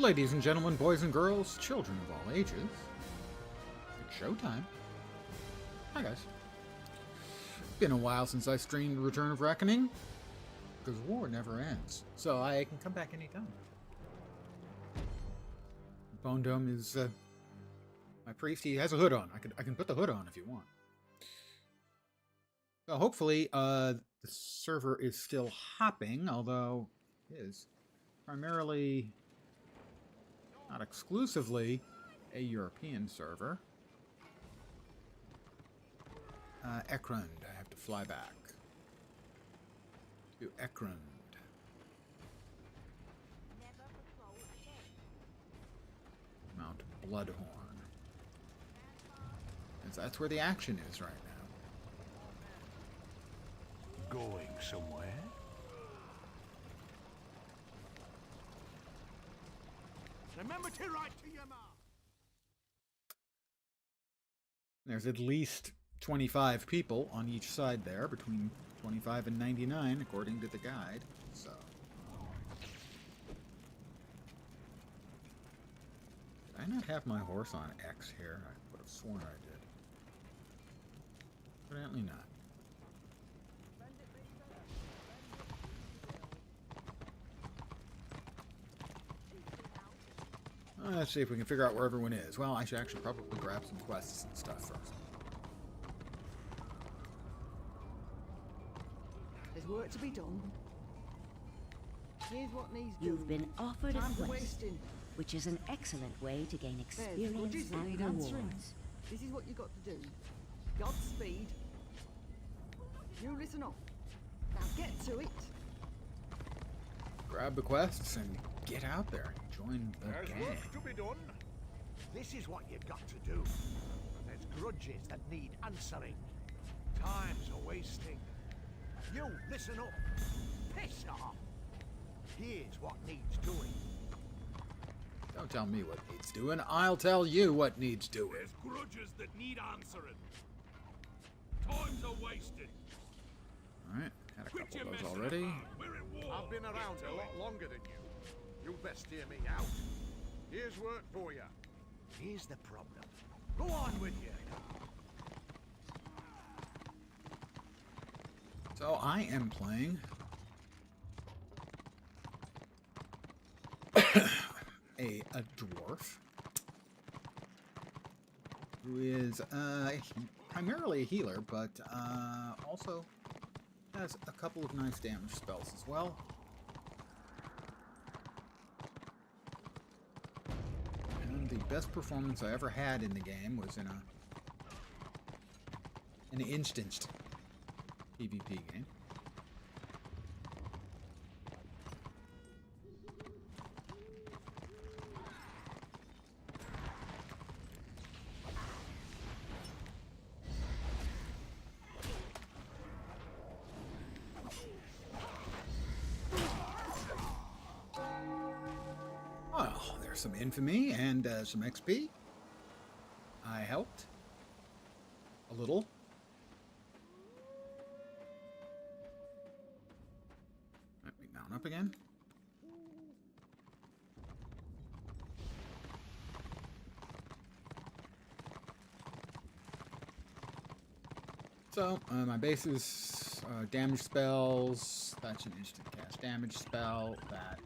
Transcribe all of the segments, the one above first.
Ladies and gentlemen, boys and girls, children of all ages, it's showtime. Hi guys. Been a while since I streamed Return of Reckoning, because war never ends, so I can come back anytime. Bone Dome is my priest. He has a hood on. I can put the hood on if you want. So hopefully the server is still hopping, although it is primarily, not exclusively, a European server. Ekrund, I have to fly back to Ekrund. Mount Bloodhorn. And that's where the action is right now. Going somewhere? Remember to write to your mom. There's at least 25 people on each side there, between 25 and 99, according to the guide. So, did I not have my horse on X here? I would have sworn I did. Evidently not. Let's see if we can figure out where everyone is. Well, I should actually probably grab some quests and stuff first. There's work to be done. Here's what needs doing. You've been offered a Time's quest, wasting. which is an excellent way to gain There's experience grudges that and need answering. rewards. This is what you got to do. Godspeed. You listen up. Now get to it. Grab the quests and get out there. Join the There's gang. work to be done. This is what you've got to do. There's grudges that need answering. Time's a wasting. You listen up. Piss off. Here's what needs doing. Don't tell me what needs doing. I'll tell you what needs doing. There's grudges that need answering. Times are wasted. Alright, had a Quit couple your of those messing already. about. We're at war. I've been around a lot longer than you. You best hear me out. Here's work for you. Here's the problem. Go on with you. So I am playing a dwarf who is primarily a healer, but also has a couple of nice damage spells as well. And the best performance I ever had in the game was in an instanced PvP game. Well, there's some infamy and some XP. I helped a little. Let me mount up again. So, my base is damage spells. That's an instant cast damage spell. That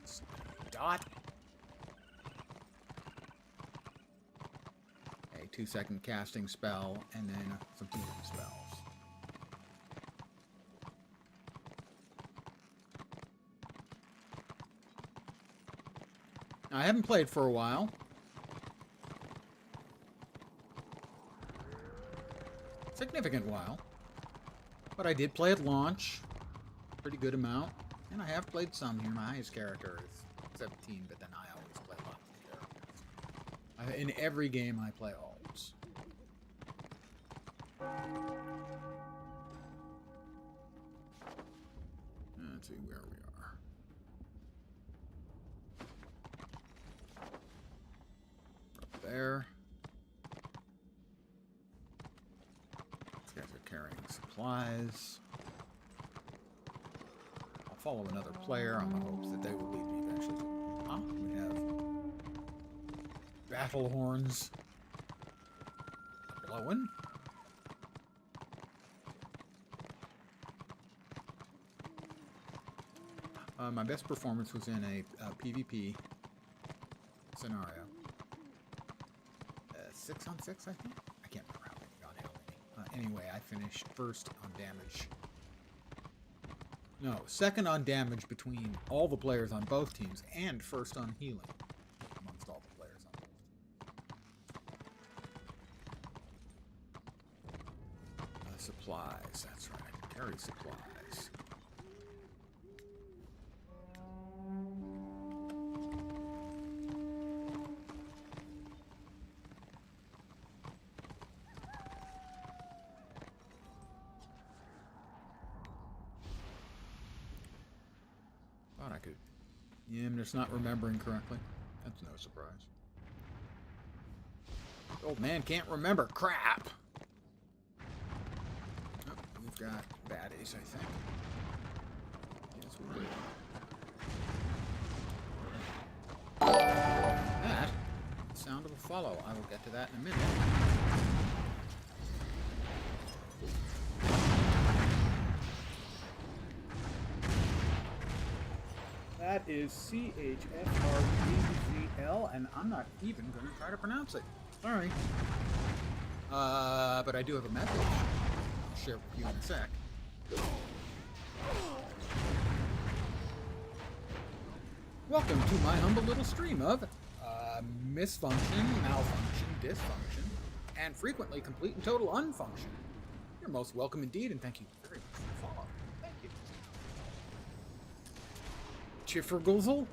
is dot. A 2-second casting spell, and then some healing spells. I haven't played for a while. Significant while. But I did play at launch. Pretty good amount. And I have played some here. My highest character is 17, but then I always play lots of characters. In every game I play alts. Let's see where we are. Up there. These guys are carrying supplies. I'll follow another player on the hopes that they will lead me eventually. Ah, we have battle horns blowing. My best performance was in a PvP scenario. 6 on 6, I think? I can't remember how many got how many. Anyway, I finished first on damage. No, second on damage between all the players on both teams, and first on healing amongst all the players on both teams. Supplies, that's right. Carry supplies. Thought I could. Yeah, I'm just not remembering correctly. That's no surprise. The old man can't remember. Crap! Oh, we've got baddies, I think. Yes, we do. That, the sound of a follow. I will get to that in a minute. That is CHFRBZL, and I'm not even going to try to pronounce it. Sorry. But I do have a message I'll share with you in a sec. Welcome to my humble little stream of misfunction, malfunction, dysfunction, and frequently complete and total unfunction. You're most welcome indeed, and thank you very much for the follow. Thank you. Chifferguzzle?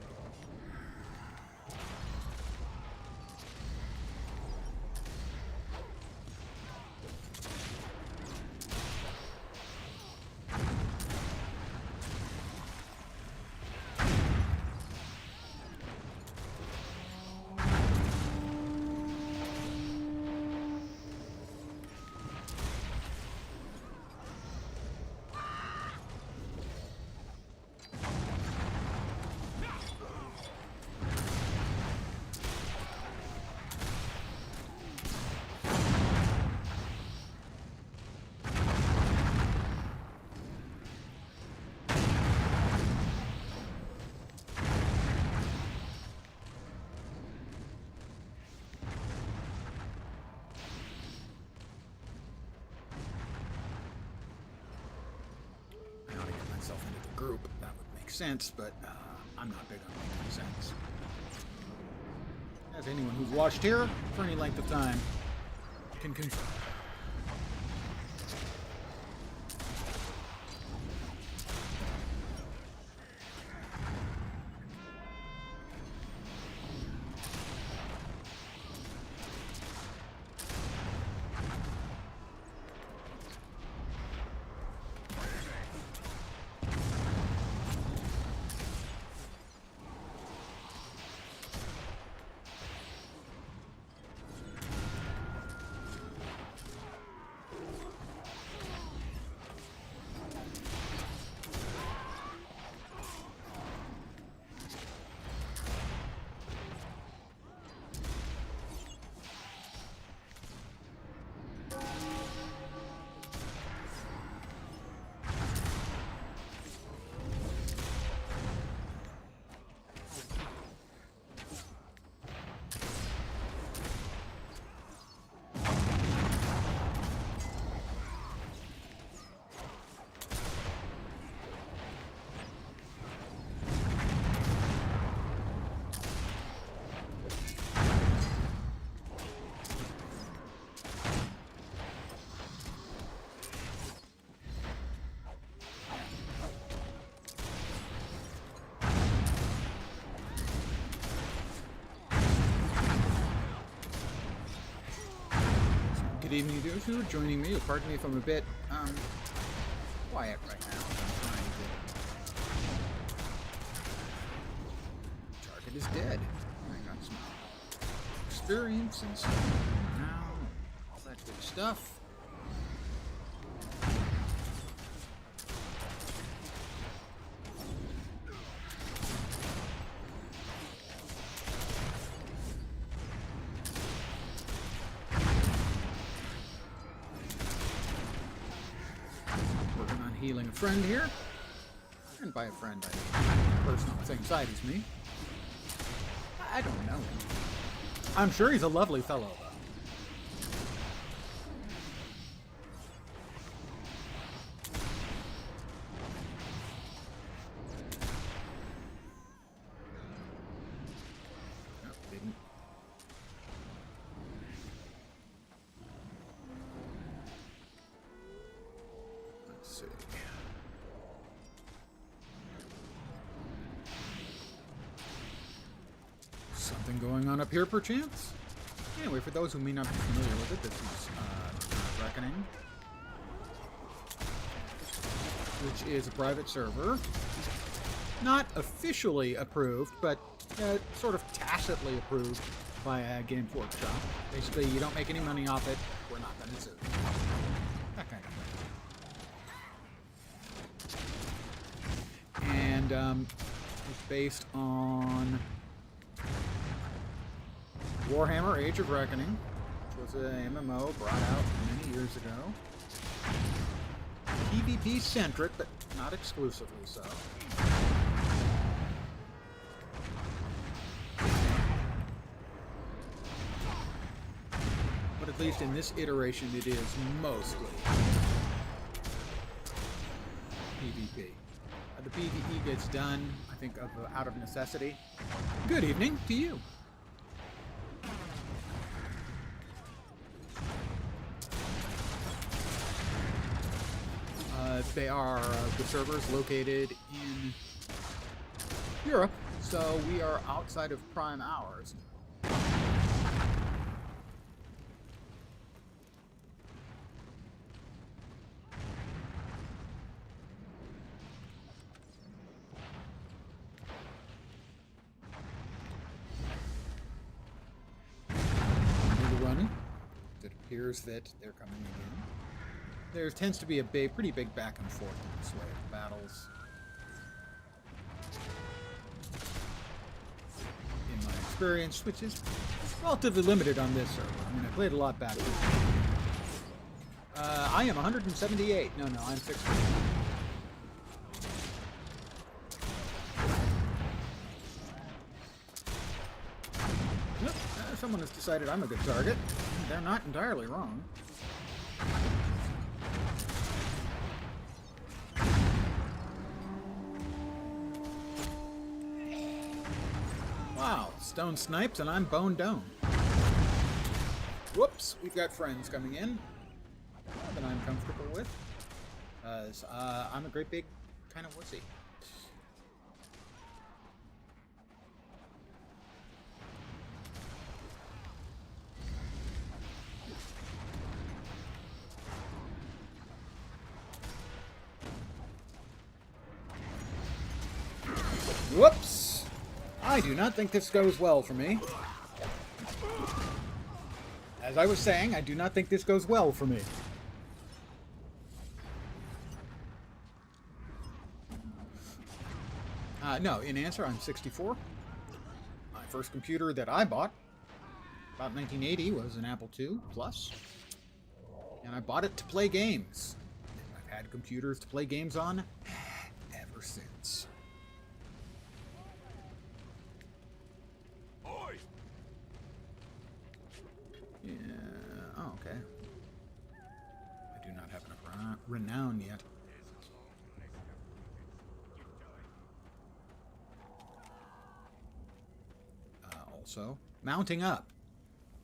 Into the group, that would make sense, but I'm not big on making sense. As anyone who's watched here for any length of time can confirm. Good evening to those who are joining me. Pardon me if I'm a bit quiet right now. I'm trying to. Target is dead. I got some experience and some now, all that good stuff. healing a friend here. And by a friend, I mean a person on the same side as me. I don't know him. I'm sure he's a lovely fellow, though. Nope, didn't. Let's see. Something going on up here, perchance? Anyway, for those who may not be familiar with it, this is Reckoning, which is a private server. Not officially approved, but sort of tacitly approved by Games Workshop. Basically, you don't make any money off it, we're not going to sue. That kind of thing. And it's based on Warhammer Age of Reckoning, which was an MMO brought out many years ago. PvP-centric, but not exclusively so. But at least in this iteration, it is mostly PvP. The PvE gets done, I think, out of necessity. Good evening to you. They are the servers located in Europe, so we are outside of prime hours. Running. It appears that they're coming again. There tends to be a pretty big back and forth in this way of battles. In my experience, which is relatively limited on this server. I mean, I played a lot back then. I am 178. No, I'm 60. Nope, someone has decided I'm a good target. They're not entirely wrong. Wow, stone snipes and I'm bone dome. Whoops, we've got friends coming in that I'm comfortable with. I'm a great big kind of wussy. Whoops! I do not think this goes well for me. As I was saying, I do not think this goes well for me. No, in answer, I'm 64. My first computer that I bought, about 1980, was an Apple II Plus. And I bought it to play games. I've had computers to play games on ever since. Yeah, oh, okay. I do not have enough renown yet. Also, mounting up.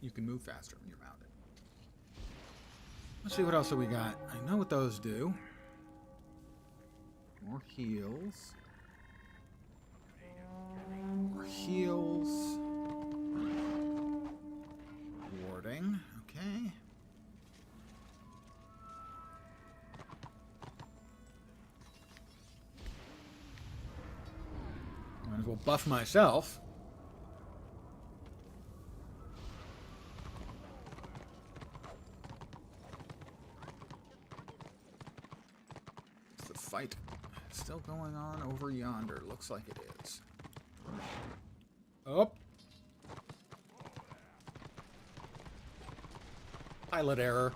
You can move faster when you're mounted. Let's see what else we got. I know what those do. More heals. More heals. Warding. Okay. Might as well buff myself. Fight still going on over yonder. Looks like it is. Oh. Pilot error.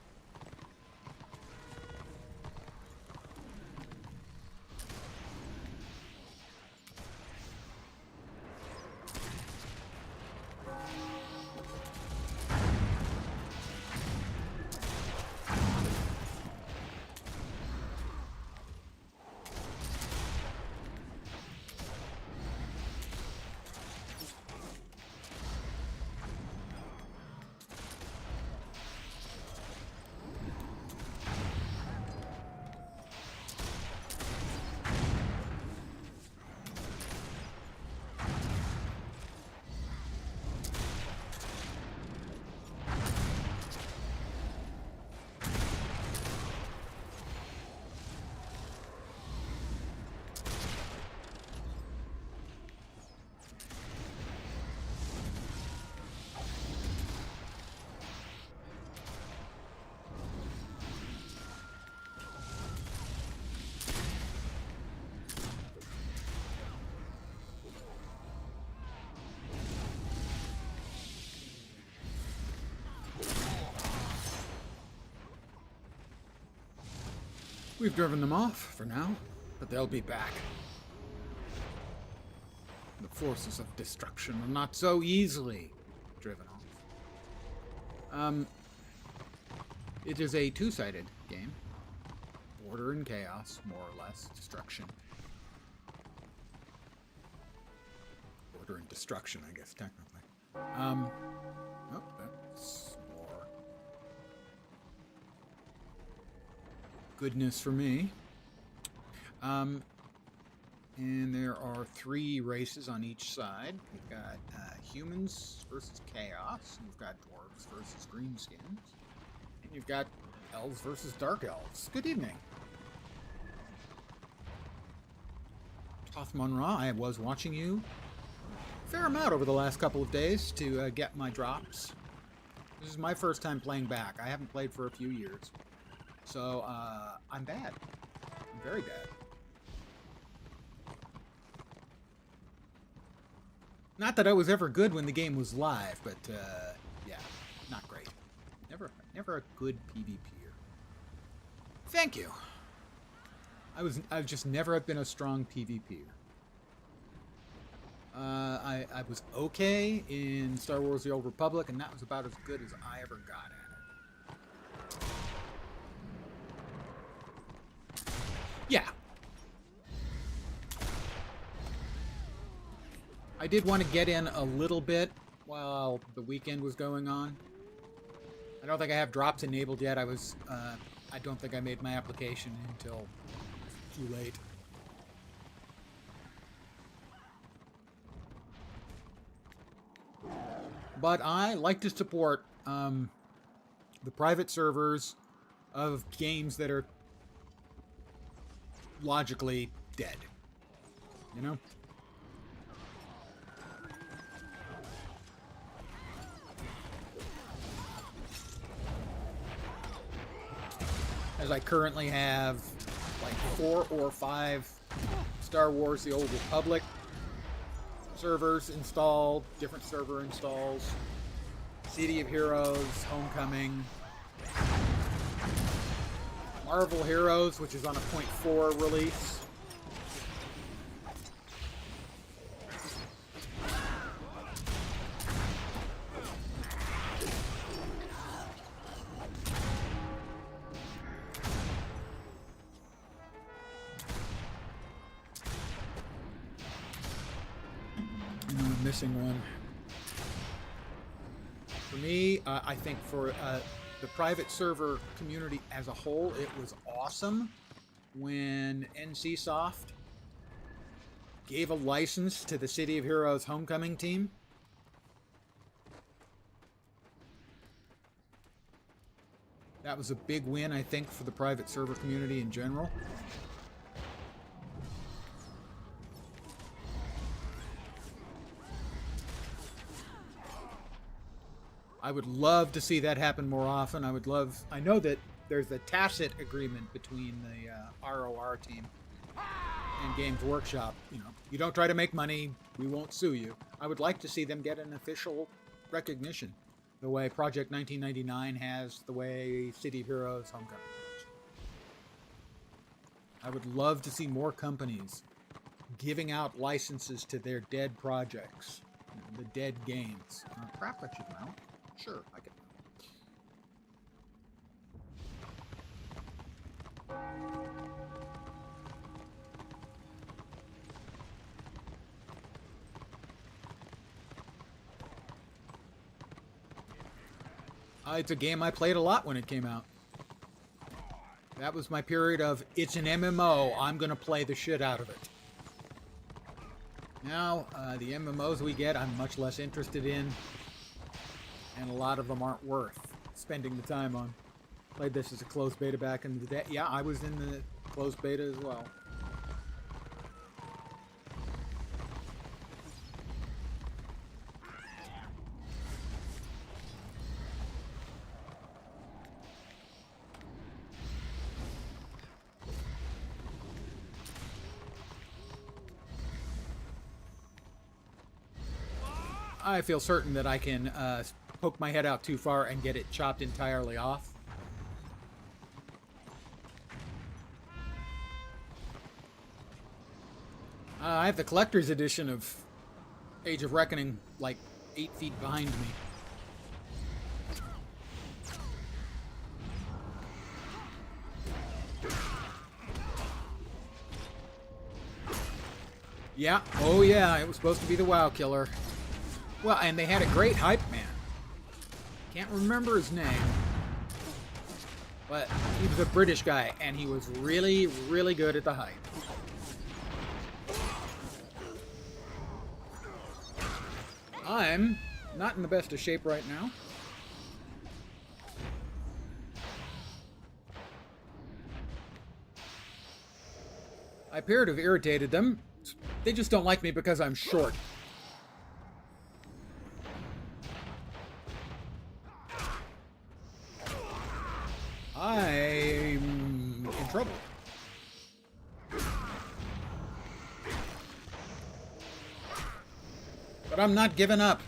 We've driven them off for now, but they'll be back. The forces of destruction are not so easily driven off. It is a two-sided game. Order and chaos, more or less. Destruction. Order and destruction, I guess, technically. Oh, that's more goodness for me. And there are 3 races on each side. We've got humans versus chaos. We've got dwarves versus greenskins. And you've got elves versus dark elves. Good evening. Tothmonra, I was watching you a fair amount over the last couple of days to get my drops. This is my first time playing back. I haven't played for a few years. So, I'm bad. I'm very bad. Not that I was ever good when the game was live, but, yeah, not great. Never a good PvPer. Thank you. I've just never been a strong PvPer. I was okay in Star Wars: The Old Republic, and that was about as good as I ever got at it. Yeah. I did want to get in a little bit while the weekend was going on. I don't think I have drops enabled yet. I don't think I made my application until too late. But I like to support the private servers of games that are logically dead. You know? As I currently have like 4 or 5 Star Wars: The Old Republic servers installed, different server installs, City of Heroes, Homecoming, Marvel Heroes, which is on a 0.4 release. Missing one. For me, I think for the private server community as a whole, it was awesome when NCSoft gave a license to the City of Heroes Homecoming team. That was a big win, I think, for the private server community in general. I would love to see that happen more often. I know that there's a tacit agreement between the RoR team and Games Workshop. You know, you don't try to make money, we won't sue you. I would like to see them get an official recognition, the way Project 1999 has, the way City of Heroes Homecoming has. I would love to see more companies giving out licenses to their dead projects, the dead games. Crap, I should mount. Sure, I can. It's a game I played a lot when it came out. That was my period of, it's an MMO, I'm gonna play the shit out of it. Now, the MMOs we get, I'm much less interested in. And a lot of them aren't worth spending the time on. Played this as a closed beta back in the day. Yeah, I was in the closed beta as well. I feel certain that I can poke my head out too far and get it chopped entirely off. I have the collector's edition of Age of Reckoning, like 8 feet behind me. Yeah, oh yeah, it was supposed to be the WoW killer. Well, and they had a great hype man. Can't remember his name. But he was a British guy, and he was really, really good at the hype. I'm not in the best of shape right now. I appear to have irritated them. They just don't like me because I'm short. I'm in trouble. But I'm not giving up.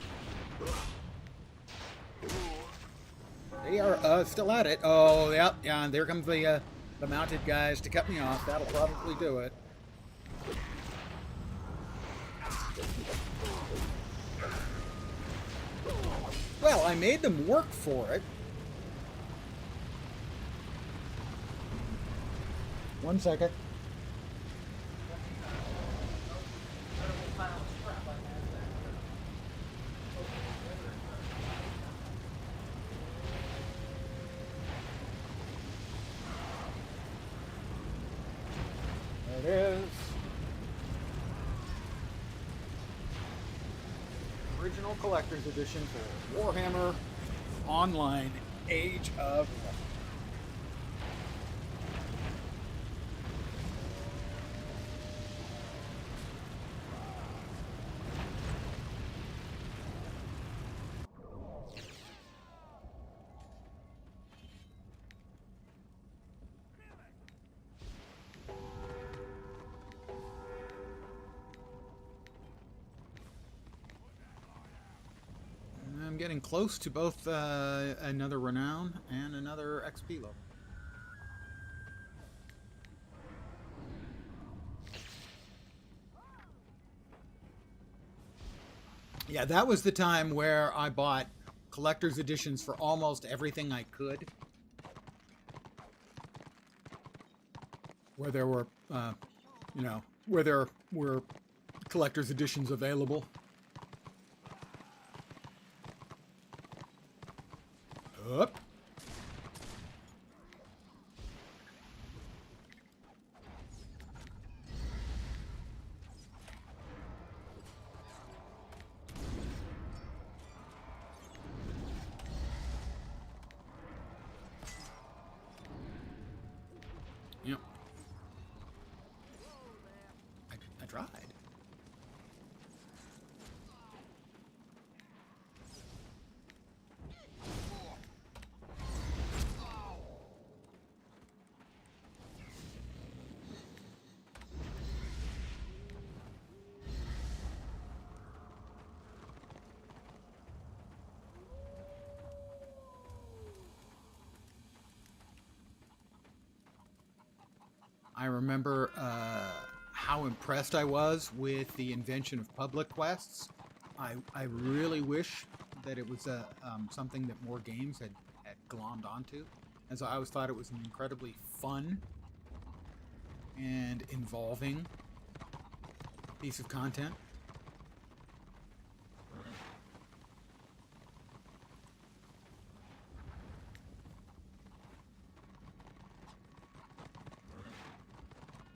They are still at it. Oh, yep, yeah, and there comes the mounted guys to cut me off. That'll probably do it. Well, I made them work for it. One second. There it is. Original Collector's Edition for Warhammer Online Age of Reckoning. I'm getting close to both another Renown and another XP level. Yeah, that was the time where I bought collector's editions for almost everything I could. Where there were, where there were collector's editions available. Up. Yep. I tried. I remember how impressed I was with the invention of public quests. I really wish that it was something that more games had glommed onto, as I always thought it was an incredibly fun and involving piece of content.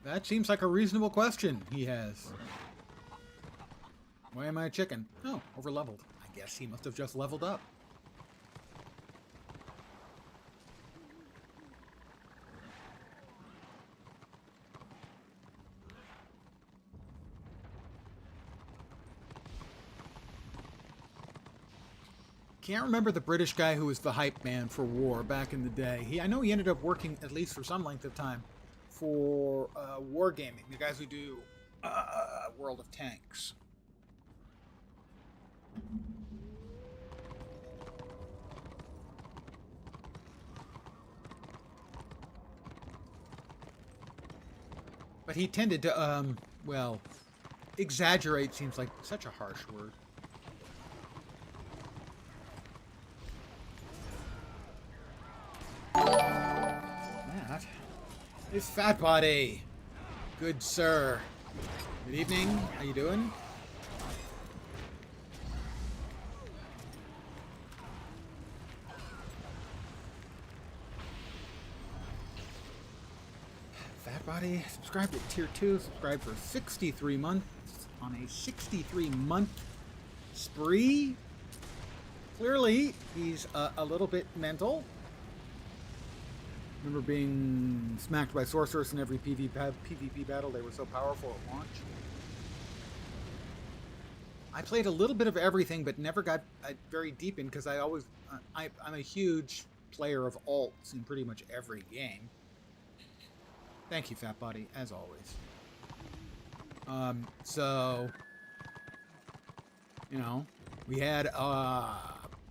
That seems like a reasonable question he has. Why am I a chicken? Oh, over-leveled. I guess he must have just leveled up. Can't remember the British guy who was the hype man for war back in the day. I know he ended up working, at least for some length of time, for wargaming, the guys who do World of Tanks. But he tended to, well, exaggerate seems like such a harsh word. That is Fat Body. Good sir. Good evening. How you doing? Fat Body subscribed at tier 2, subscribed for 63 months on a 63-month spree. Clearly, he's a little bit mental. Remember being smacked by sorceress in every PvP battle. They were so powerful at launch. I played a little bit of everything, but never got very deep in because I'm a huge player of alts in pretty much every game. Thank you, Fat Body, as always. So, you know, we had a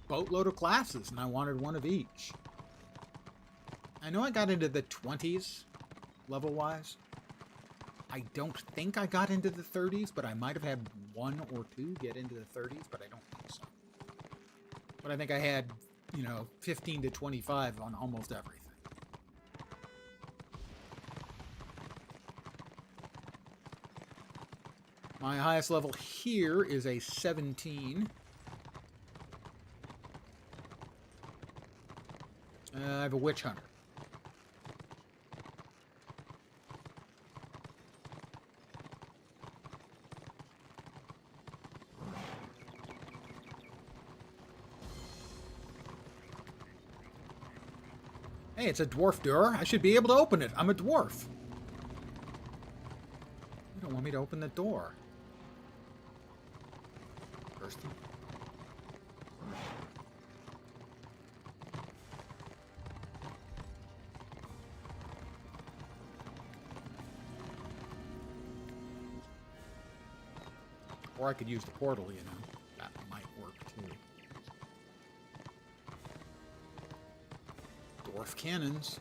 boatload of classes, and I wanted one of each. I know I got into the 20s, level-wise. I don't think I got into the 30s, but I might have had one or two get into the 30s, but I don't think so. But I think I had, you know, 15 to 25 on almost everything. My highest level here is a 17. I have a witch hunter. Hey, it's a dwarf door. I should be able to open it. I'm a dwarf. You don't want me to open the door. First. Or I could use the portal, you know. That might work too. Dwarf cannons.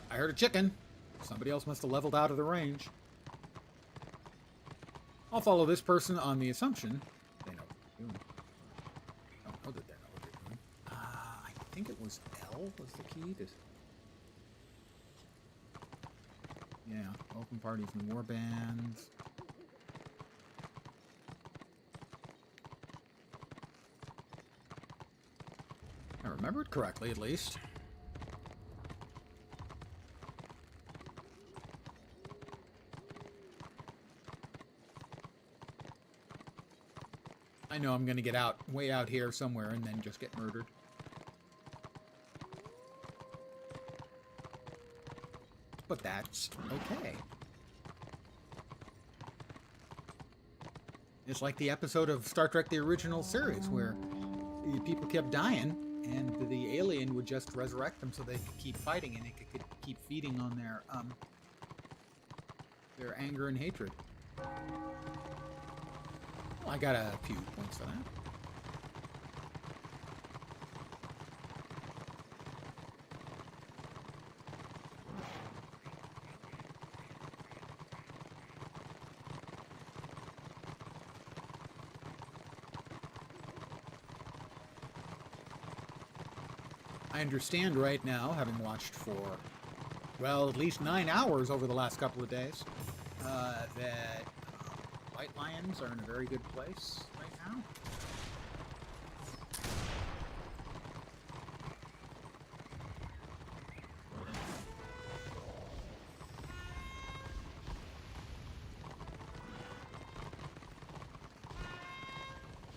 I heard a chicken. Somebody else must have leveled out of the range. I'll follow this person on the assumption they know what they're doing. I don't know that they know what they're doing. I think it was L was the key to... Yeah, open parties and war bands. I remembered correctly, at least. I know I'm going to get out, way out here somewhere, and then just get murdered. But that's okay. It's like the episode of Star Trek, the original series, where people kept dying, and the alien would just resurrect them so they could keep fighting, and it could keep feeding on their anger and hatred. Well, I got a few points for that. I understand right now, having watched for, well, at least 9 hours over the last couple of days, that White Lions are in a very good place right now.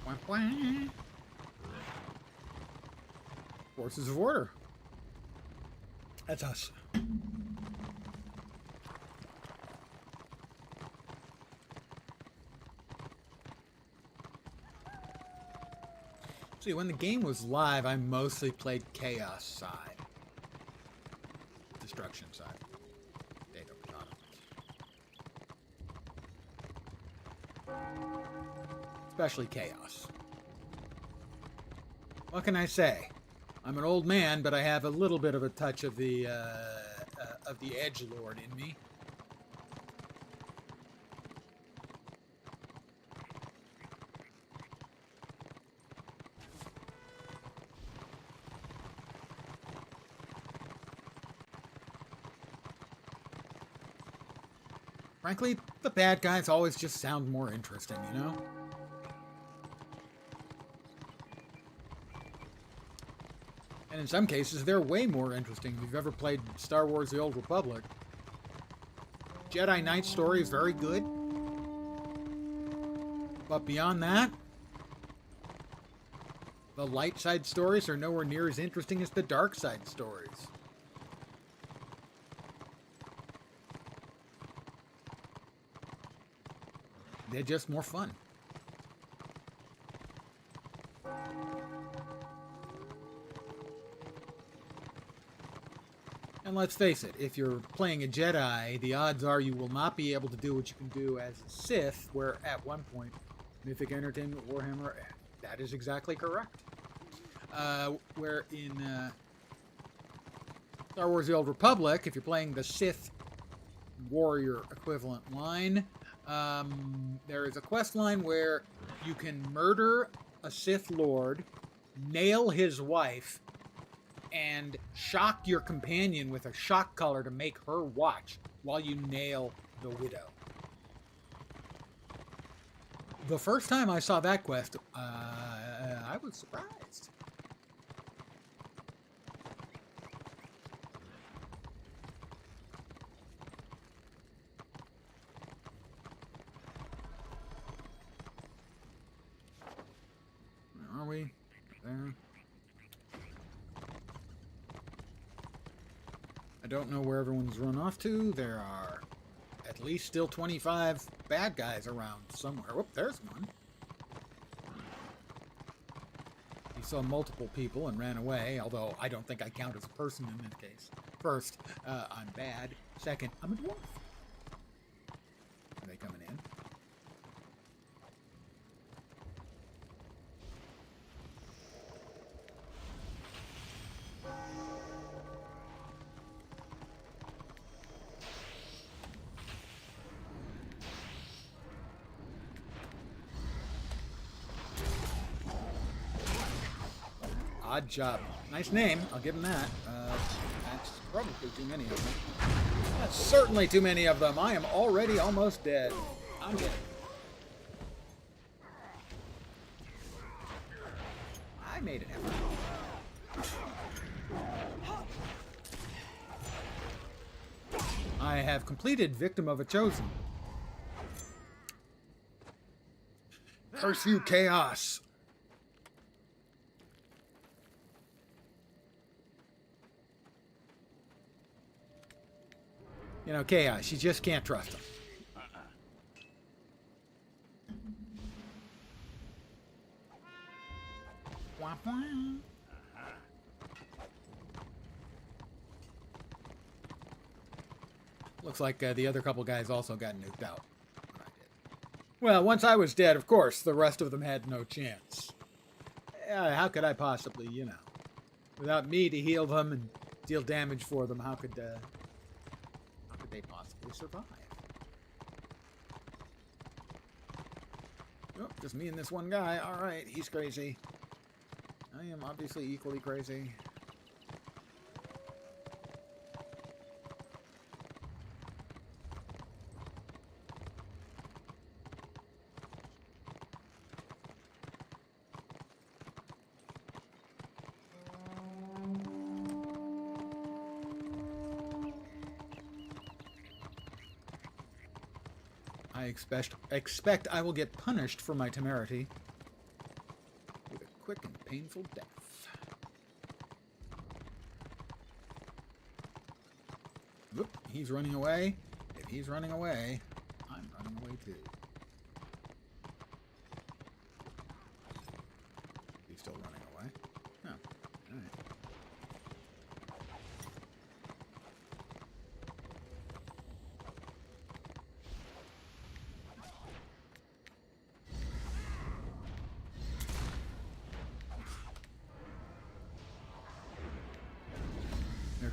Wah, wah. Forces of Order. That's us. See, when the game was live, I mostly played Chaos side. Destruction side. Data Patata. especially Chaos. What can I say? I'm an old man, but I have a little bit of a touch of the edgelord in me. Frankly, the bad guys always just sound more interesting, you know? And in some cases, they're way more interesting. If you've ever played Star Wars The Old Republic, Jedi Knight story is very good. But beyond that, the light side stories are nowhere near as interesting as the dark side stories. They're just more fun. And let's face it, if you're playing a Jedi, the odds are you will not be able to do what you can do as a Sith, where at one point, Mythic Entertainment Warhammer, that is exactly correct. Where in Star Wars The Old Republic, if you're playing the Sith warrior equivalent line, there is a quest line where you can murder a Sith Lord, nail his wife, and shock your companion with a shock collar to make her watch while you nail the widow. The first time I saw that quest, I was surprised. Where are we? There. I don't know where everyone's run off to. There are at least still 25 bad guys around somewhere. Whoop, there's one. He saw multiple people and ran away, although I don't think I count as a person in this case. First, I'm bad. Second, I'm a dwarf. Are they coming in? Odd job. Nice name. I'll give him that. That's probably too many of them. That's certainly too many of them. I am already almost dead. I'm dead. I made it happen. I have completed Victim of a Chosen. Curse you, Chaos. You know, Chaos, you just can't trust him. Wah, wah. Looks like the other couple guys also got nuked out. Well, once I was dead, of course, the rest of them had no chance. How could I possibly, you know, without me to heal them and deal damage for them, how could they possibly survive? Oh, just me and this one guy. All right, he's crazy. I am obviously equally crazy. I expect I will get punished for my temerity with a quick and painful death. Whoop, he's running away. If he's running away, I'm running away too. He's still running away? No. All right.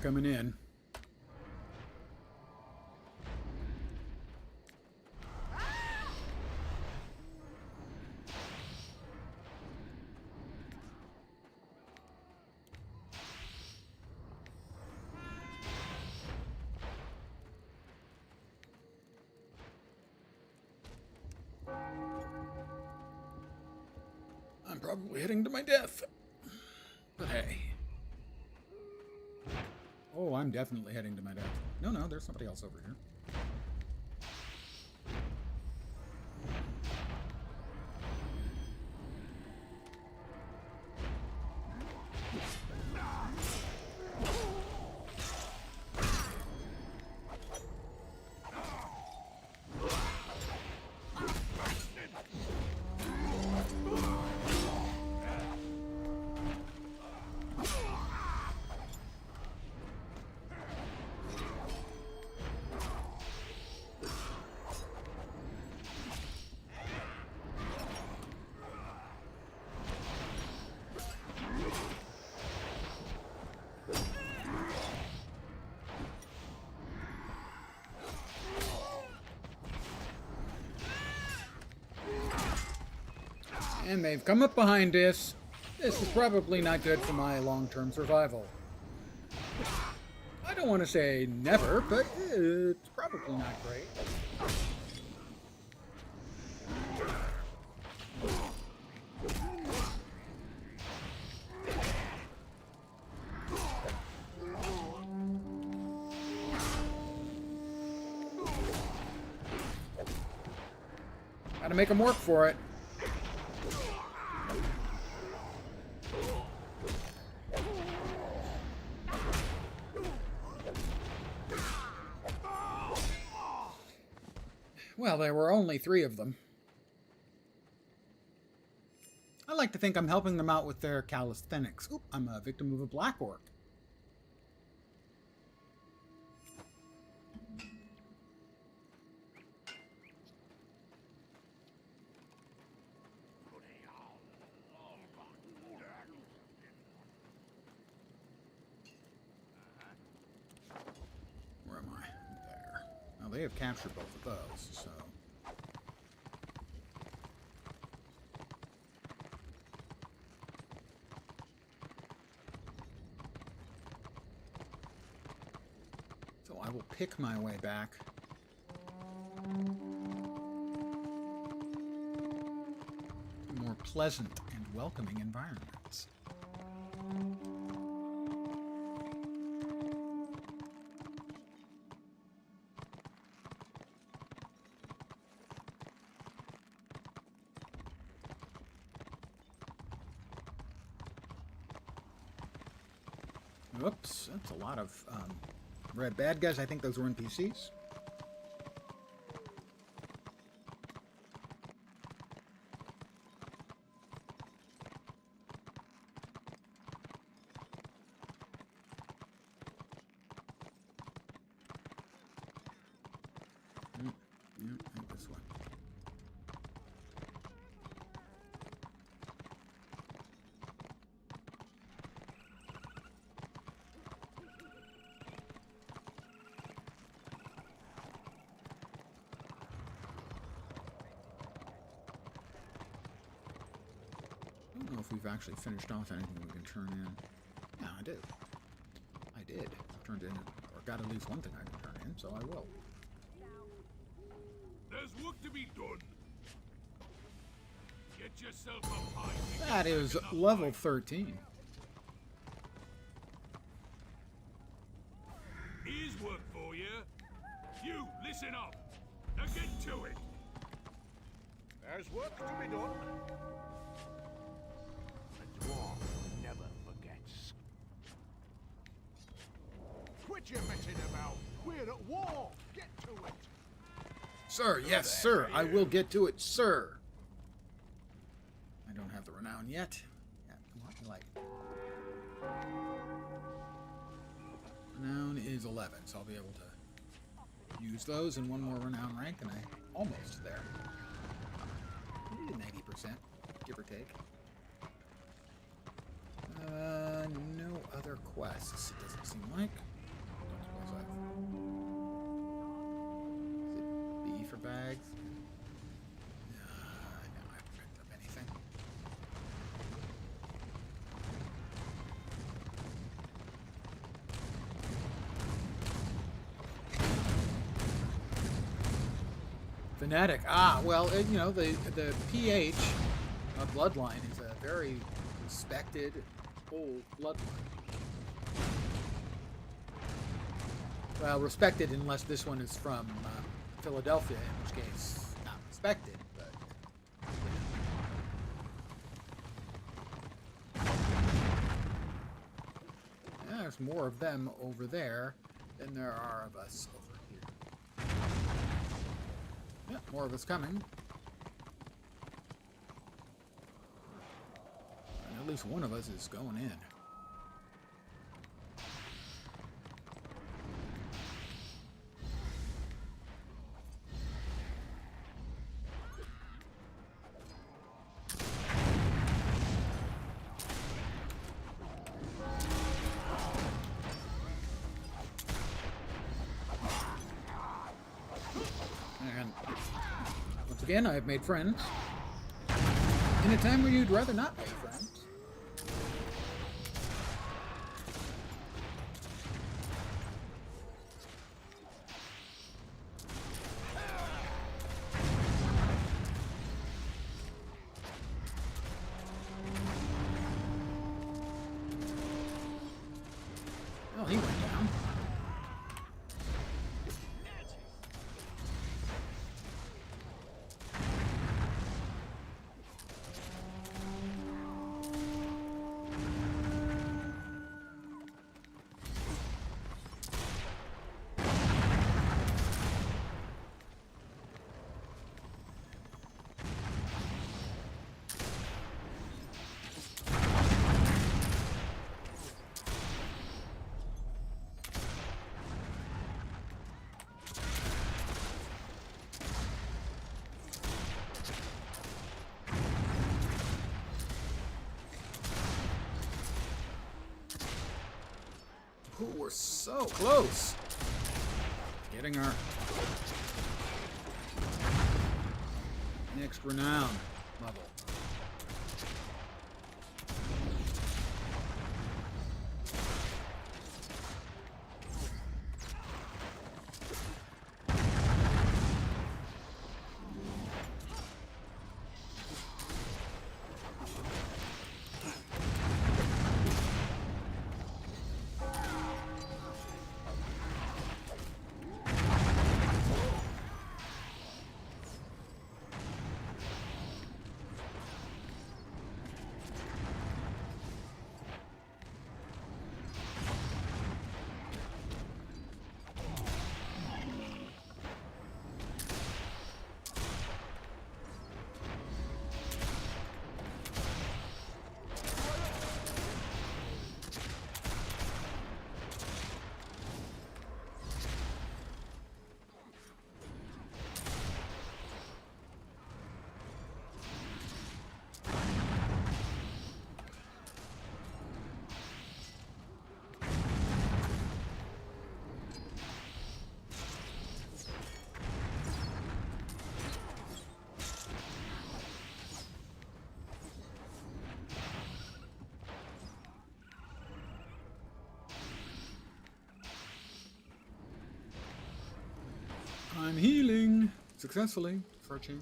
coming in. I'm probably heading to my death. But hey. Oh, I'm definitely heading to my death. No, there's somebody else over here. And they've come up behind us. This is probably not good for my long-term survival. I don't want to say never, but it's probably not great. Gotta make them work for it. Well, there were only 3 of them. I like to think I'm helping them out with their calisthenics. Oop, I'm a victim of a black orc. Where am I? There. Now they have captured both of those, so... So I will pick my way back. To more pleasant and welcoming environments. Whoops, that's a lot of red bad guys. I think those were NPCs. Yeah, this one. I don't know if we've actually finished off anything we can turn in. Yeah, I did. I did. I've turned in, or got at least one thing I can turn in, so I will. There's work to be done. Get yourself up high. That is level 13. Here's work for you. You, listen up. Now get to it. There's work to be done. The dwarf never forgets. Quit your messing about. We're at war. Get to it. Sir, yes, sir. I will get to it, sir. I don't have the renown yet. Yeah, what? Like, renown is 11, so I'll be able to use those in one more renown rank, and I'm almost there. 90%, give or take. No other quests, it doesn't seem like. bags. No, I haven't picked up anything. Fanatic. Ah, well, you know, the PH bloodline is a very respected old bloodline. Well, respected unless this one is from Philadelphia, in which case not respected, but yeah, there's more of them over there than there are of us over here. Yeah, more of us coming. And at least one of us is going in. And once again, I have made friends in a time where you'd rather not make friends. Oh, he went down. Ooh, we're so close. Getting our next renown level. I'm healing successfully for a change.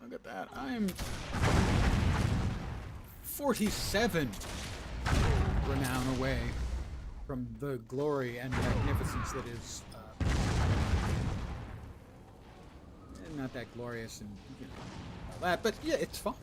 Look at that. I'm 47 renown away from the glory and magnificence that is not that glorious and all that, but yeah, it's fine.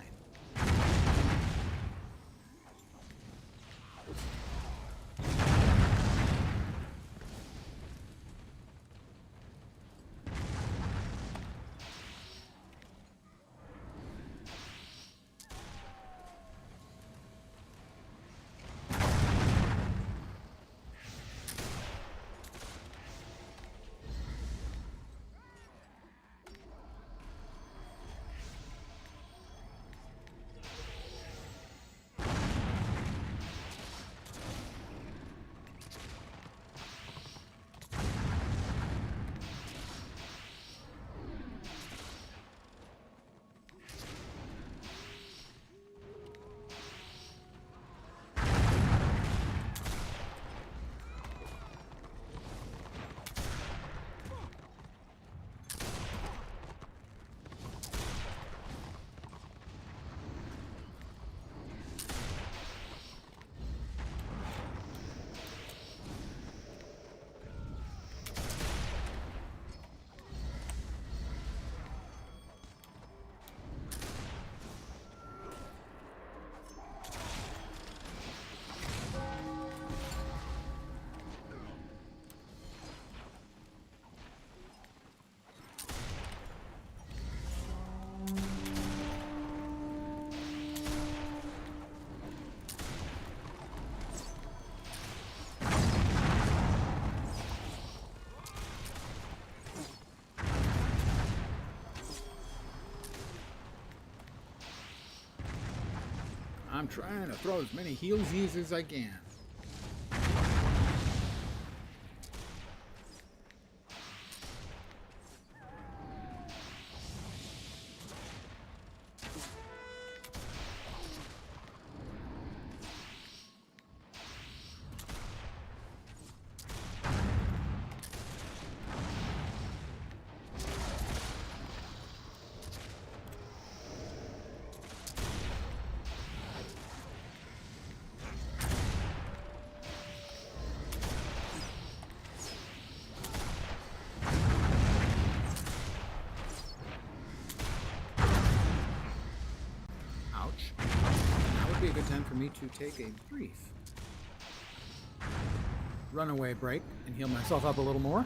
I'm trying to throw as many healsies as I can. Ouch. Now would be a good time for me to take a brief runaway break and heal myself up a little more.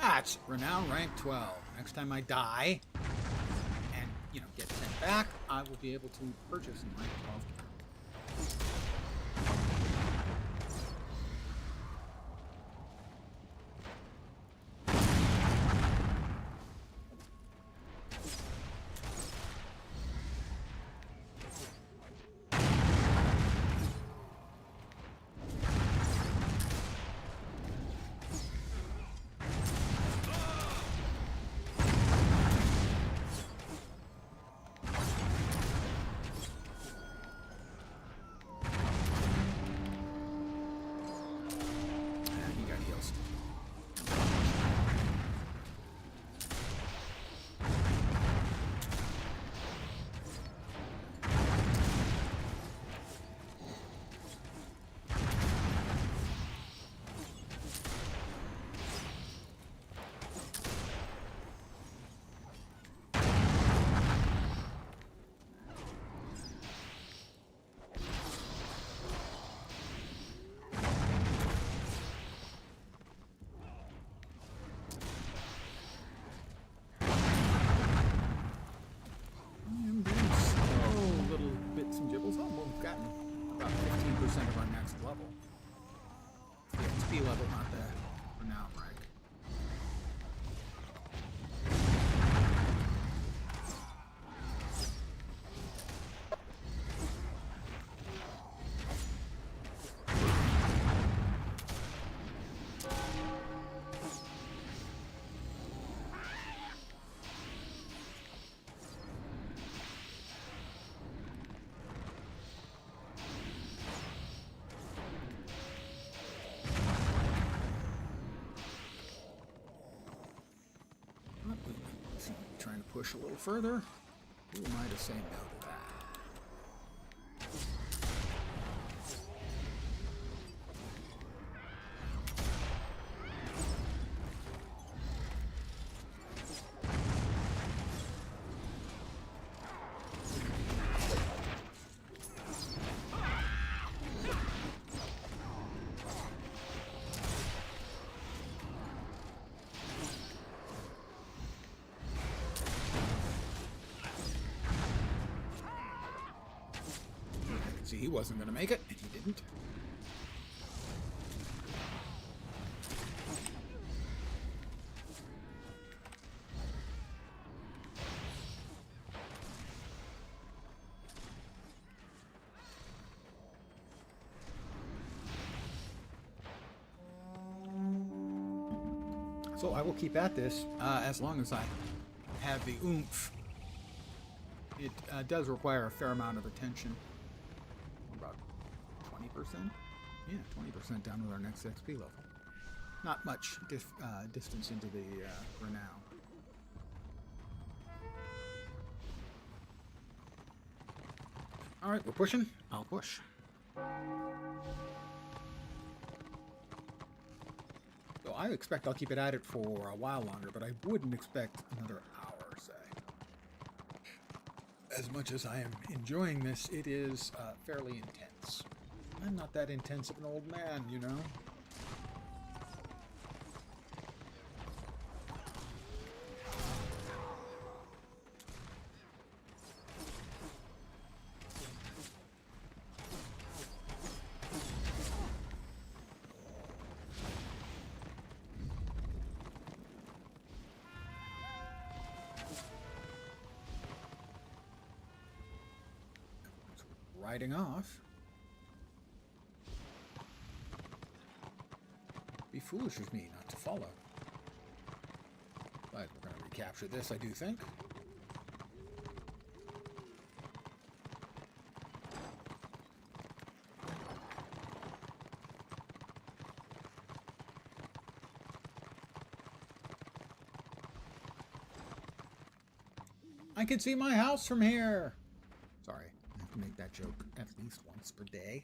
That's renown rank 12. Next time I die and, get sent back, I will be able to purchase in rank 12. He got heals. I'm doing so little bits and gibbles. Oh, we've gotten about 15% of our next level. The XP level, not the renown rank. Trying to push a little further. Who am I to say no to that? See, he wasn't going to make it, and he didn't. So I will keep at this as long as I have the oomph. It does require a fair amount of attention. About 20%? Yeah, 20% down with our next XP level. Not much distance into the renown. Alright, we're pushing. I'll push. So I expect I'll keep it at it for a while longer, but I wouldn't expect another hour, say. As much as I am enjoying this, it is fairly intense. I'm not that intense of an old man, you know? riding off. Be foolish of me not to follow. But we're going to recapture this, I do think. I can see my house from here. Sorry, I have to make that joke at least once per day.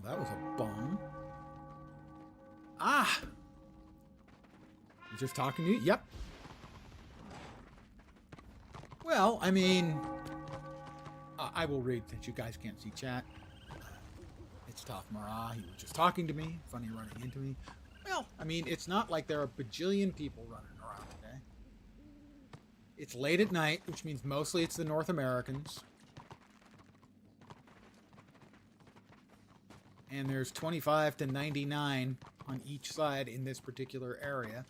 Well, that was a bomb. Ah! You just talking to you? Yep. Well, I mean, I will read since you guys can't see chat. It's Tough Mara. He was just talking to me. Funny running into me. Well, I mean, it's not like there are a bajillion people running around today. It's late at night, which means mostly it's the North Americans. And there's 25 to 99 on each side in this particular area,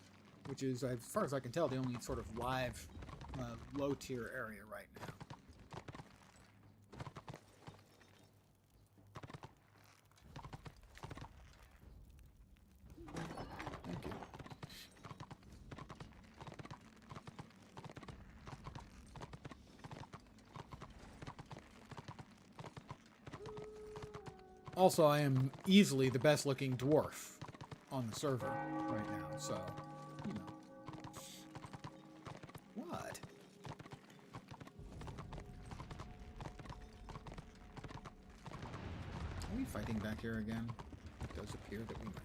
which is, as far as I can tell, the only sort of live low-tier area right now. Thank you. Also, I am easily the best-looking dwarf on the server right now, so, you know. What? Are we fighting back here again? It does appear that we might be.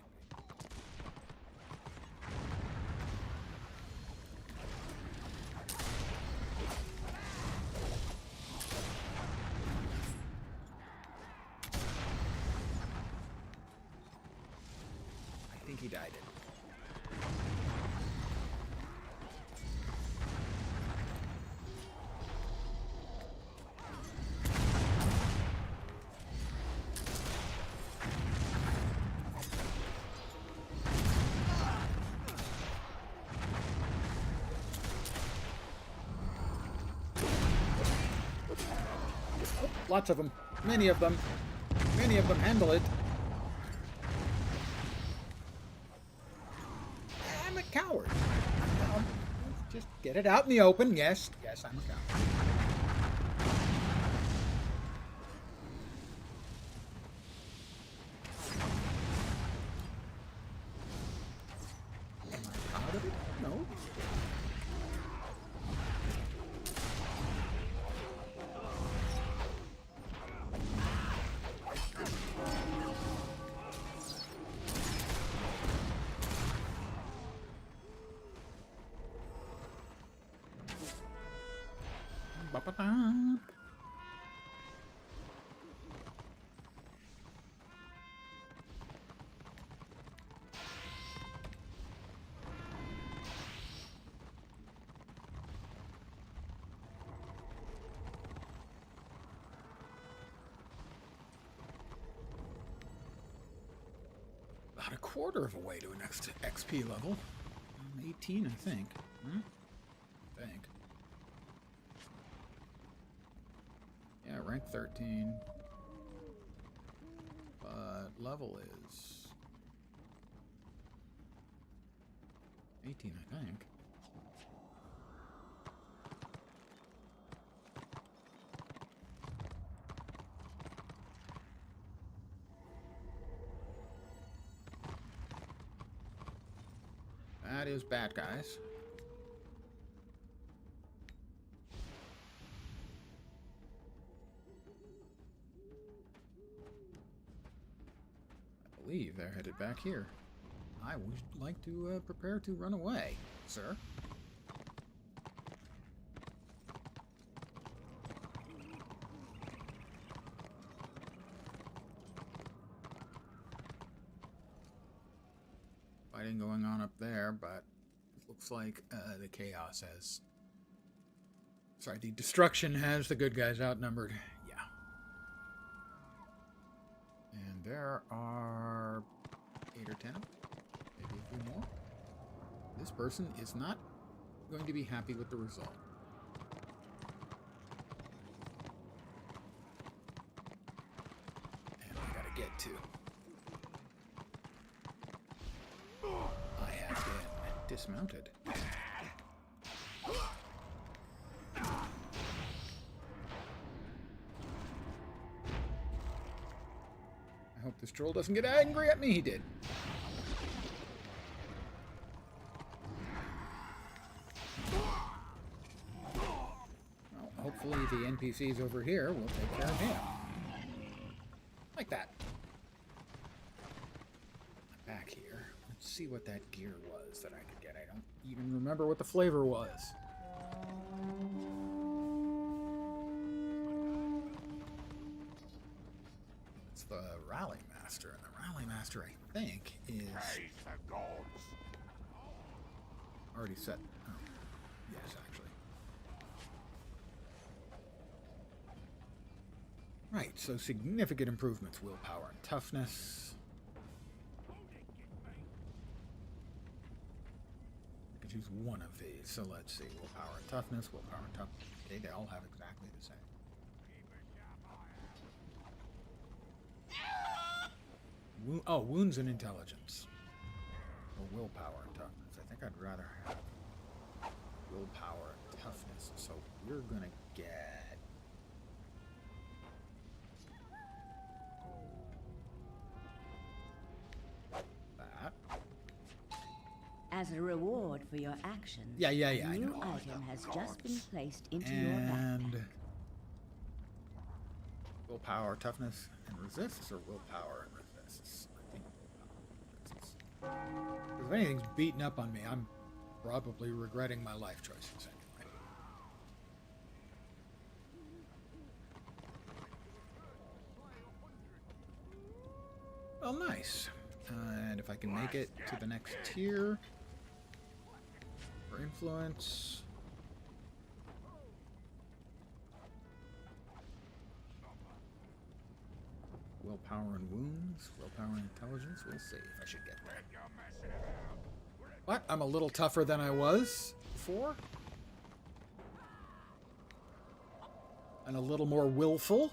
I think he died. Lots of them. Many of them. Many of them handle it. I'm a coward. Well, just get it out in the open. Yes, yes, I'm a coward. Am I proud of it? No. Ba-ba-da. About a quarter of a way to a next XP level. 18, I think. I think. Yeah, rank 13. But level is 18, I think. That is bad, guys. I believe they're headed back here. I would like to prepare to run away, sir. Fighting going on up there, but it looks like the chaos has... Sorry, the destruction has the good guys outnumbered. Yeah. there are 8 or 10, maybe a few more. This person is not going to be happy with the result. And I gotta get to. I have been dismounted. I hope this troll doesn't get angry at me. He did. Well, hopefully the NPCs over here will take care of him. Like that. Back here. Let's see what that gear was that I could get. I don't even remember what the flavor was. It's the Rally Master, and the Rally Master, I think, is already set. Oh, yes, actually. Right, so significant improvements: willpower and toughness. I could choose one of these. So let's see: willpower and toughness. Willpower and toughness. Okay, they all have exactly the same. Oh, wounds and intelligence. Or willpower and toughness. I think I'd rather have willpower and toughness. So we're gonna get... that. As a reward for your actions, Yeah, a I new know. item has just been placed into your And... backpack. willpower, toughness, and resists, or willpower and resists? I think resists. Because if anything's beaten up on me, I'm probably regretting my life choices anyway. Well, nice. And if I can make it to the next tier for influence... willpower and wounds, willpower and intelligence. We'll see if I should get there. What? I'm a little tougher than I was before? And a little more willful?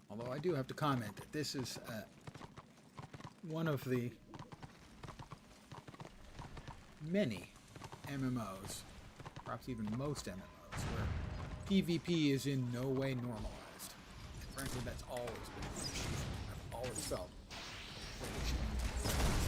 Although I do have to comment that this is one of the many MMOs, perhaps even most MMOs, where PvP is in no way normalized. And frankly, that's always been an issue. I've always felt that it should be normalized.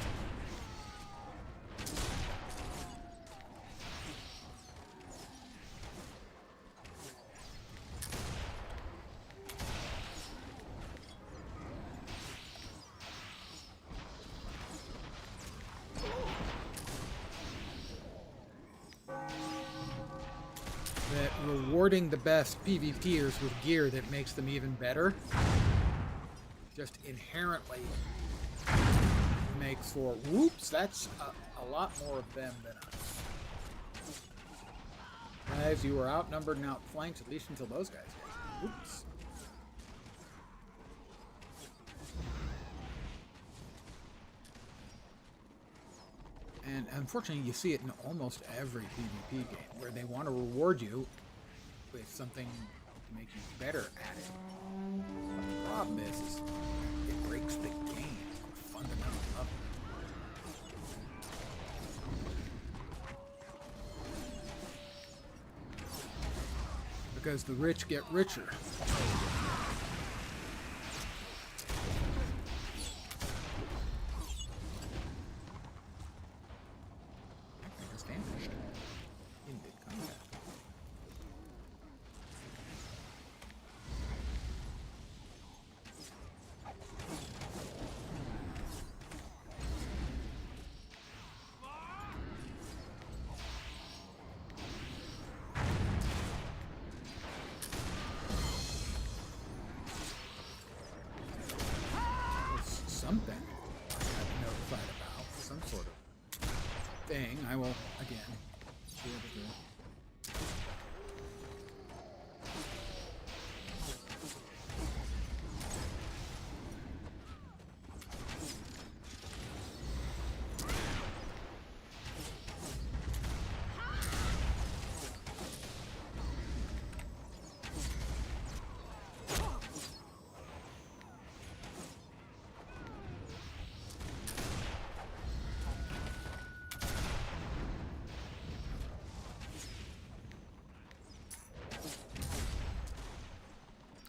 That rewarding the best PvPers with gear that makes them even better just inherently makes for, whoops, that's a lot more of them than us. Guys, you were outnumbered and outflanked, at least until those guys get you. Whoops. And unfortunately, you see it in almost every PvP game, where they want to reward you with something to make you better at it. But the problem is it breaks the game on a fundamental level. Because the rich get richer. something I got notified about, some sort of thing, I will, again, be able to...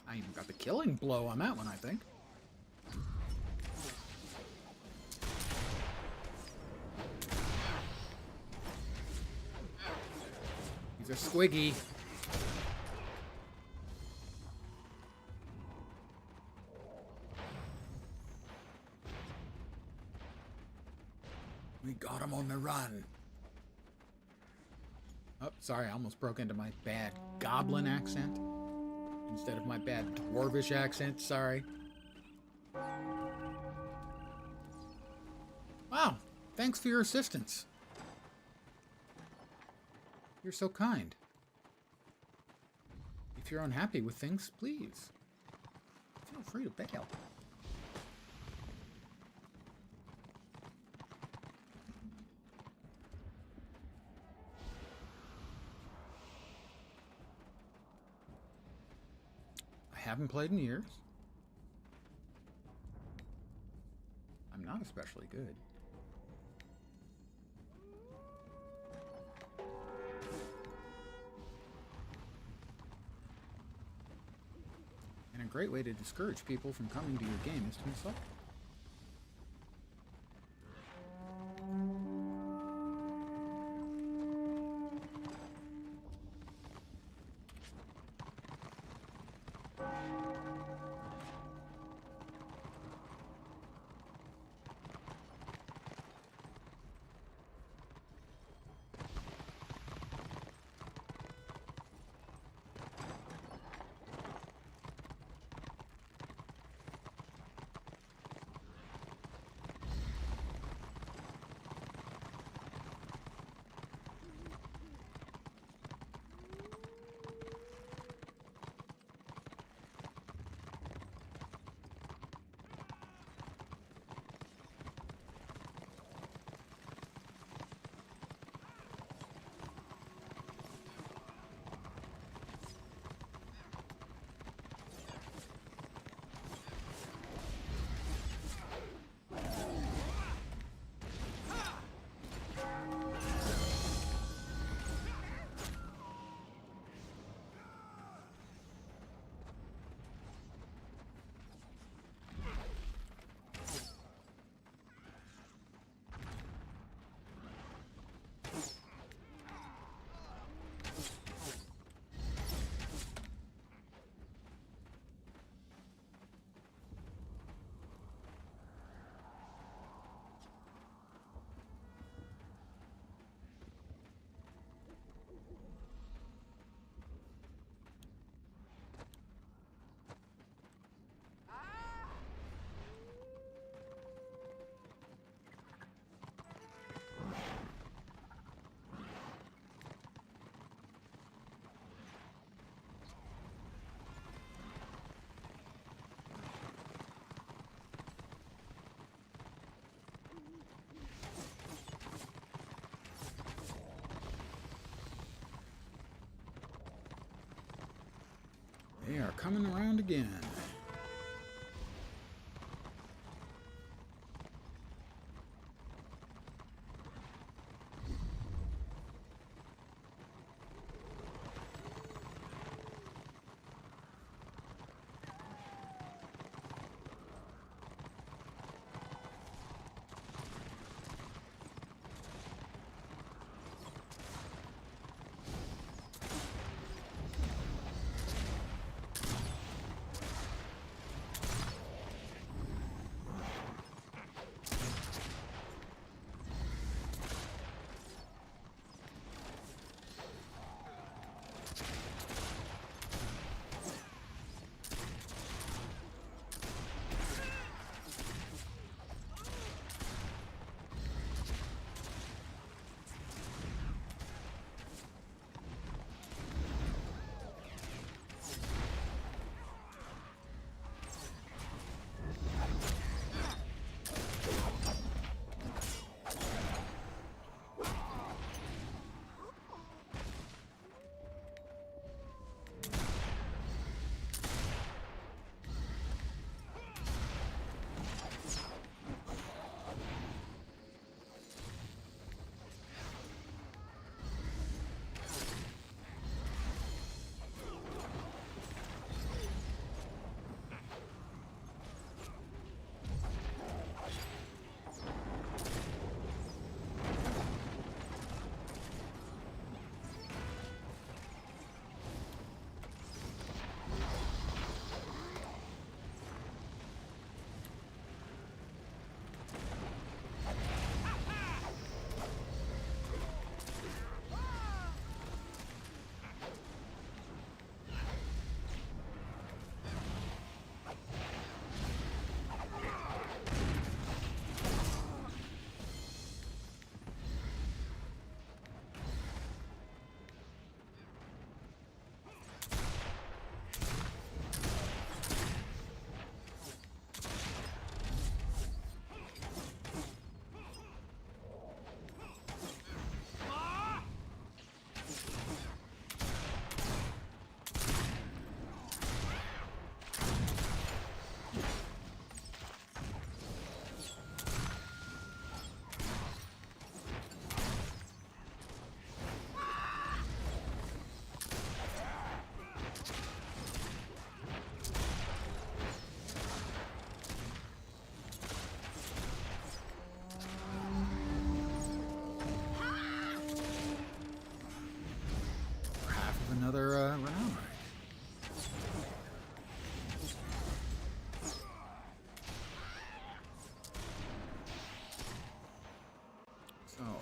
I even got the killing blow on that one, I think. He's a squiggy. We got him on the run. Oh, sorry, I almost broke into my bad goblin accent instead of my bad dwarvish accent, sorry. Wow, thanks for your assistance. You're so kind. If you're unhappy with things, please feel free to bail. I haven't played in years. I'm not especially good. And a great way to discourage people from coming to your game is to insult them. They are coming around again.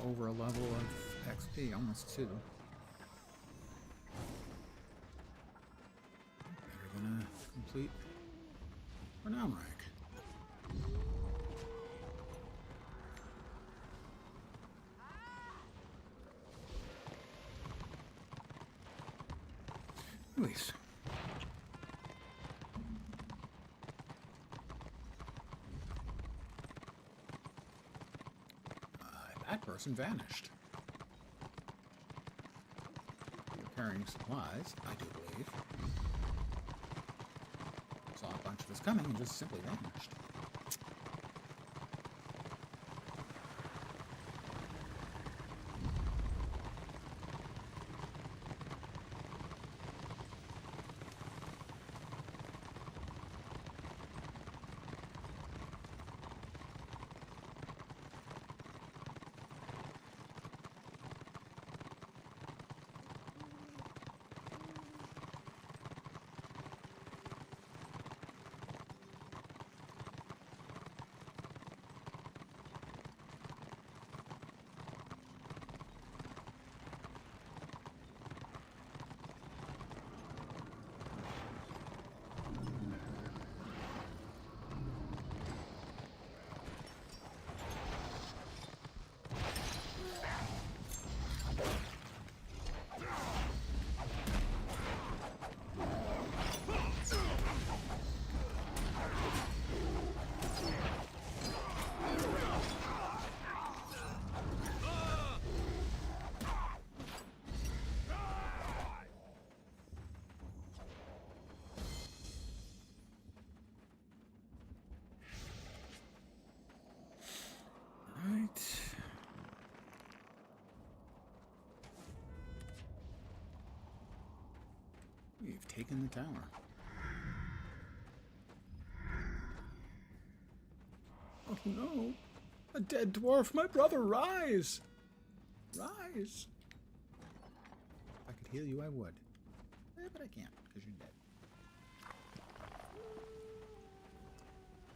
over a level of XP, almost 2. Better than a complete renown rank. Anyways. That person vanished. They're carrying supplies, I do believe. Saw a bunch of us coming and just simply vanished. We've taken the tower. Oh no! A dead dwarf! My brother, rise! Rise! If I could heal you, I would. But I can't, because you're dead.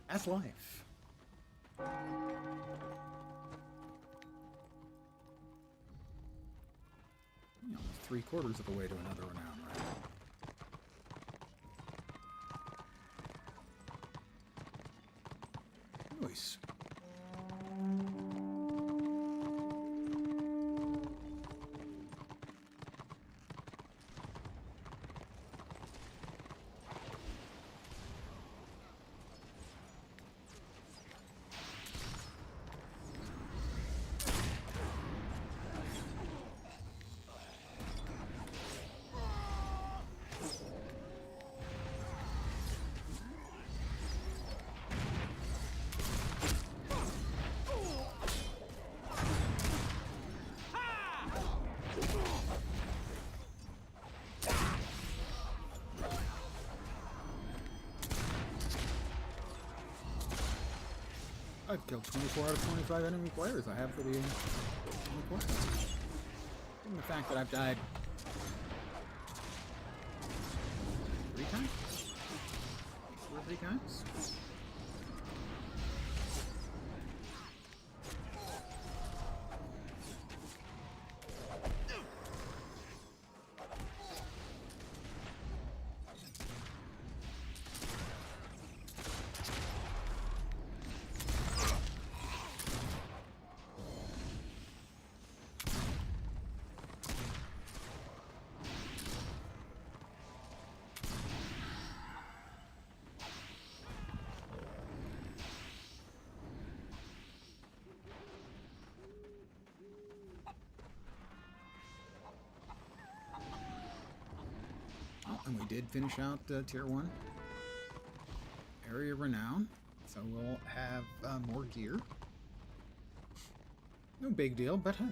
That's life. You know, 3/4 of the way to another renown, right? Nice. I've killed 24 out of 25 enemy players I have for the enemy players. And the fact that I've died 3 times? 2 or 3 times? And we did finish out Tier 1 Area Renown, so we'll have more gear. No big deal, but hey.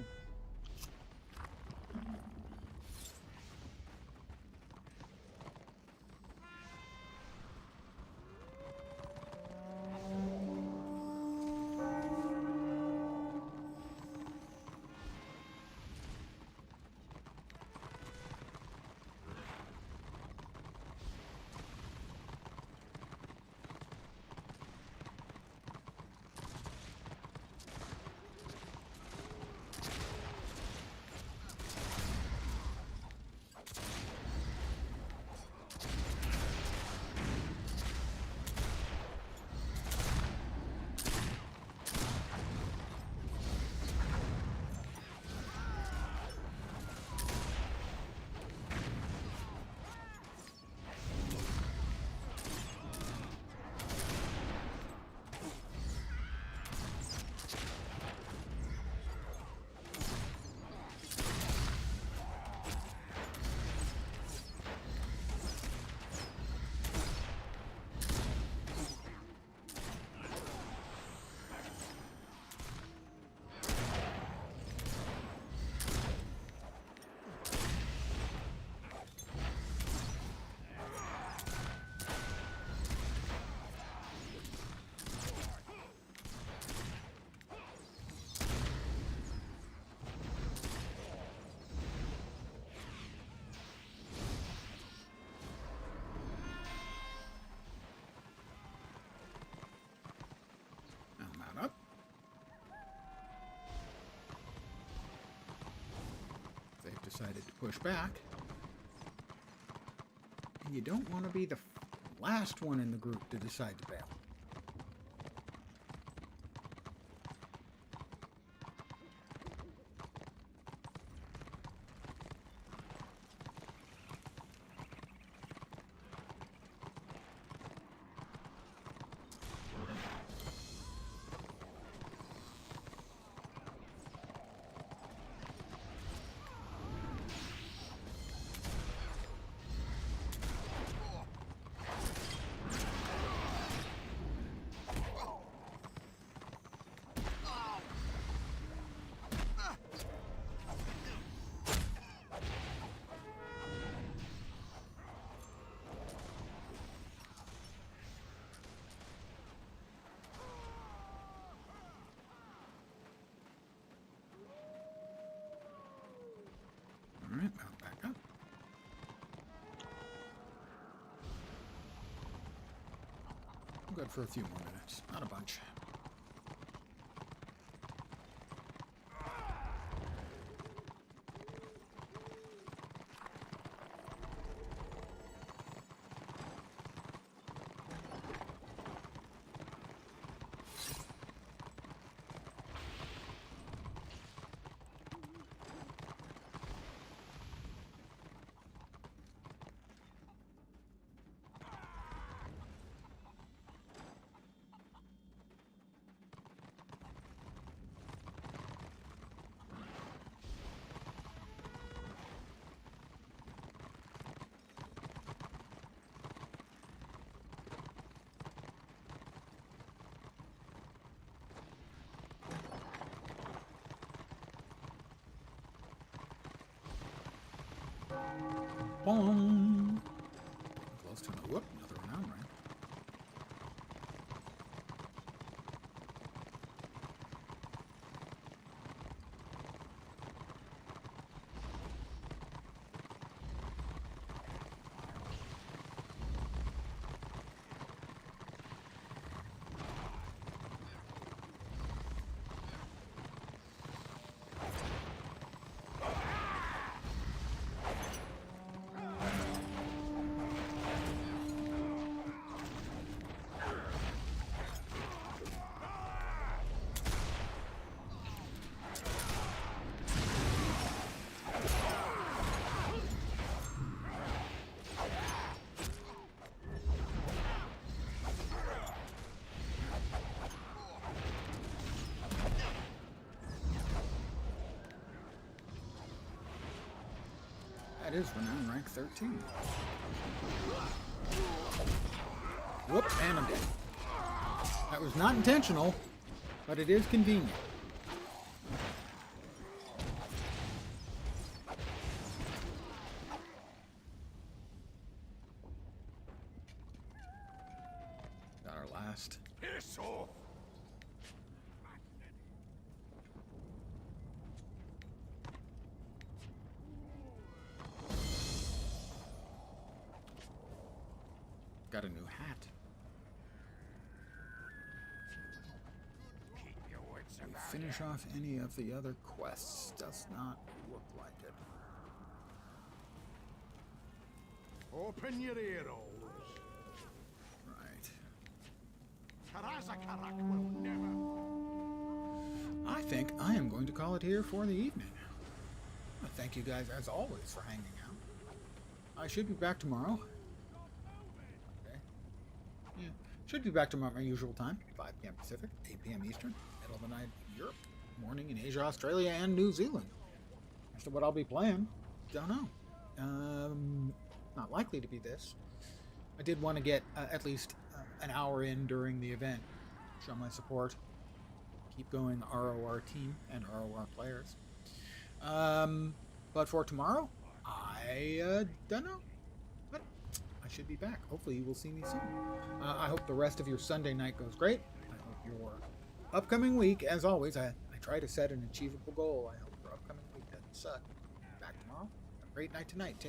decided to push back. And you don't want to be the last one in the group to decide to bail. Alright, mount back up. I'm good for a few more minutes. Not a bunch. Boom. Close to whoop, another renown rank. That is renown rank 13. Whoop, and I'm dead. That was not intentional, but it is convenient. Got our last. Piss off! Got a new hat. Keep your wits We about finish you. off any of the other quests. Does not look like it. Open your ear holes. Right. Karazakarak will never. I think I am going to call it here for the evening. Well, thank you guys, as always, for hanging out. I should be back tomorrow. Okay. Yeah. Should be back tomorrow at my usual time, 5 p.m. Pacific, 8 p.m. Eastern, middle of the night in Europe, morning in Asia, Australia, and New Zealand. As to what I'll be playing, don't know. Not likely to be this. I did want to get at least an hour in during the event. Show my support. Keep going RoR team and RoR players. But for tomorrow, I don't know. But I should be back. Hopefully you will see me soon. I hope the rest of your Sunday night goes great. I hope your upcoming week, as always, I try to set an achievable goal. I hope your upcoming week doesn't suck. Back tomorrow. Have a great night tonight. Take care.